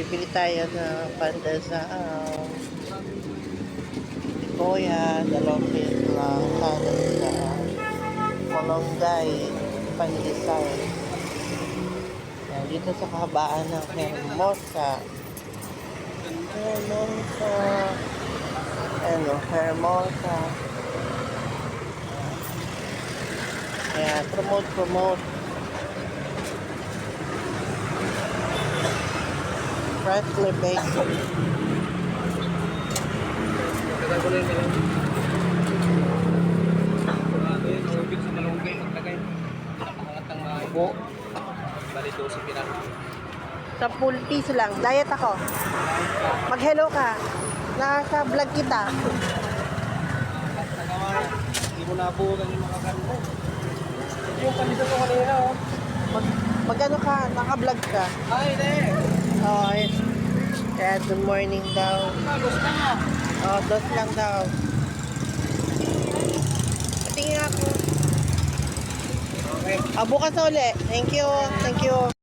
bibili tayo na pandesal. Kuya, 2 piso lang. Kanin sa Malunggay, pandesal. Yan, dito sa kahabaan ng Hermosa. Hermosa. Ano, Hermosa. Ayan, promote. Freshly baked. Kataguloy na lang. Ito yung ubig sa malunggay. Maglagay. Napangat ang mga upo. Bali 12 pinang. 10 piso lang. Diet ako. Mag-hello ka. Nasa vlog kita. Nagawa. Hindi mo nabuhutan yung mga ganda. Yung kanisa ko kanina, oh. Mag-ano ka? Naka-vlog ka. Ay, hindi. Oh, ayun. Kaya good morning daw. Gusto mo. Oh, dos lang daw. Tingin ako. Okay. Bukas na uli. Thank you.